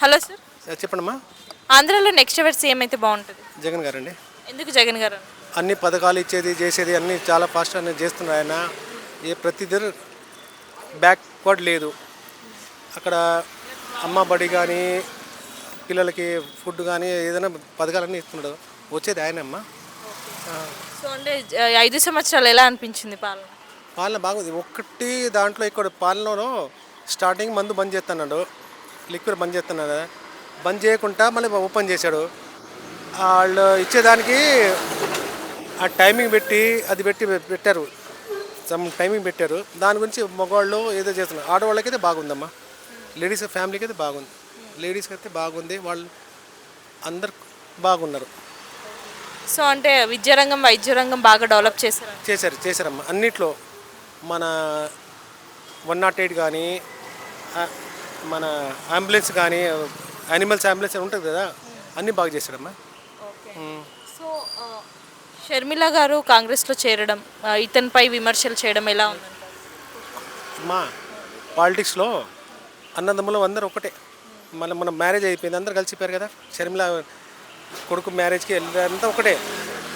Hello sir. చెప్పండమ్మా. ఆంధ్రాలో next ever CM అయితే బాగుంటుంది? జగన్ గారండి. ఎందుకు జగన్ గారు? అన్ని పథకాలు ఇచ్చేది చేసేది అన్నీ చాలా ఫాస్ట్ అనేది చేస్తున్నారు ఆయన. ప్రతిదీ బ్యాక్వర్డ్ లేదు. అక్కడ అమ్మ బడి కానీ పిల్లలకి ఫుడ్ కానీ ఏదైనా పథకాలన్నీ ఇస్తున్నాడు. వచ్చేది ఆయనమ్మా. సో అంటే 5 సంవత్సరాలు ఎలా అనిపించింది పాలన? పాలన బాగుంది. ఒక్కటి దాంట్లో ఇక్కడ పాలనలో స్టార్టింగ్ మందు బంద్ చేస్తున్నాడు, లిక్విడ్ బంద్ చేస్తున్నాడు. బంద్ చేయకుండా మళ్ళీ ఓపెన్ చేశాడు. వాళ్ళు ఇచ్చేదానికి ఆ టైమింగ్ పెట్టారు. సమ్ టైమింగ్ పెట్టారు. దాని గురించి మగవాళ్ళు ఏదో చేస్తున్నారు. ఆడవాళ్ళకైతే బాగుందమ్మా. లేడీస్ ఫ్యామిలీకి అయితే బాగుంది. లేడీస్కి అయితే బాగుంది. వాళ్ళు అందరు బాగున్నారు. సో అంటే విద్యారంగం వైద్య రంగం బాగా డెవలప్ చేశారమ్మా. అన్నిట్లో మన 108 కానీ మన అంబులెన్స్ కానీ యానిమల్స్ అంబులెన్స్ ఉంటుంది కదా, అన్నీ బాగా చేశాడమ్మా. సో షర్మిల గారు కాంగ్రెస్లో చేరడం, ఇతనిపై విమర్శలు చేయడం ఎలా ఉందంటారు? మా పాలిటిక్స్లో అన్నదమ్ములు అందరూ ఒకటే. మన మ్యారేజ్ అయిపోయింది, అందరూ కలిసిపోయారు కదా. షర్మిల కొడుకు మ్యారేజ్కి వెళ్ళారంతా ఒకటే.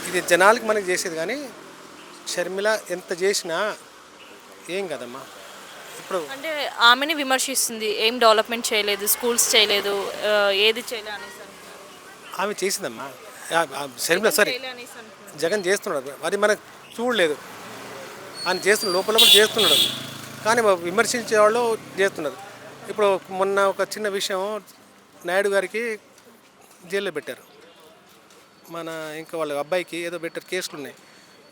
ఇది జనాలకి మనకి చేసేది కానీ షర్మిల ఎంత చేసినా ఏం కదమ్మా. ఇప్పుడు అంటే ఆమెని విమర్శిస్తుంది, ఏం డెవలప్మెంట్ చేయలేదు, స్కూల్స్ చేయలేదు, ఏది చేయలేదు అనేసి అంటున్నారు. ఆమె చేసిందమ్మా. షర్మిల సారీ జగన్ చేస్తున్నాడు. అది మనకు చూడలేదు. ఆయన చేస్తున్నాడు, లోపల చేస్తున్నాడు. కానీ విమర్శించే వాళ్ళు చేస్తున్నారు. ఇప్పుడు మొన్న ఒక చిన్న విషయం, నాయుడు గారికి జైల్లో పెట్టారు. మన ఇంకా వాళ్ళ అబ్బాయికి ఏదో పెట్టారు, కేసులు ఉన్నాయి.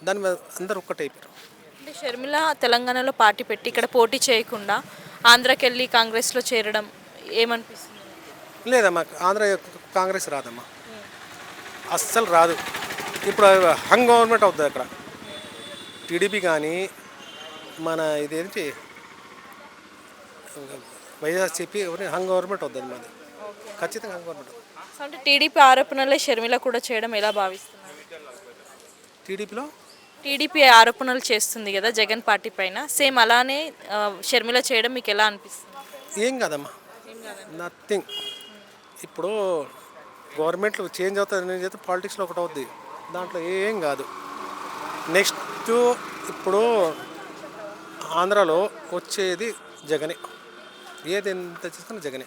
దాని మీద అందరూ ఒక్కటైపోయారు. అంటే షర్మిల తెలంగాణలో పార్టీ పెట్టి ఇక్కడ పోటీ చేయకుండా ఆంధ్రాకి వెళ్ళి కాంగ్రెస్లో చేరడం ఏమనిపిస్తుంది? లేదమ్మా, ఆంధ్ర కాంగ్రెస్ రాదమ్మా, అస్సలు రాదు. ఇప్పుడు హంగ్ గవర్నమెంట్ అవుతుంది అక్కడ. టీడీపీ కానీ మన ఇదేంటి వైఎస్ఆర్సీపీ హంగ్ గవర్నమెంట్ అవుతుంది మాది. ఖచ్చితంగా హంగ్ గవర్నమెంట్. అంటే టీడీపీ ఆరోపణలే షర్మిల కూడా చేయడం ఎలా భావిస్తున్నారు? టీడీపీ ఆరోపణలు చేస్తుంది కదా జగన్ పార్టీ పైన, సేమ్ అలానే షర్మిల చేయడం మీకు ఎలా అనిపిస్తుంది? ఏం కాదమ్మా, నథింగ్. ఇప్పుడు గవర్నమెంట్లో చేంజ్ అవుతుంది అనేది అయితే పాలిటిక్స్లో ఒకటి అవుద్ది, దాంట్లో ఏం కాదు. నెక్స్ట్ ఇప్పుడు ఆంధ్రాలో వచ్చేది జగనే. ఏది ఎంత చేస్తున్నా జగనే.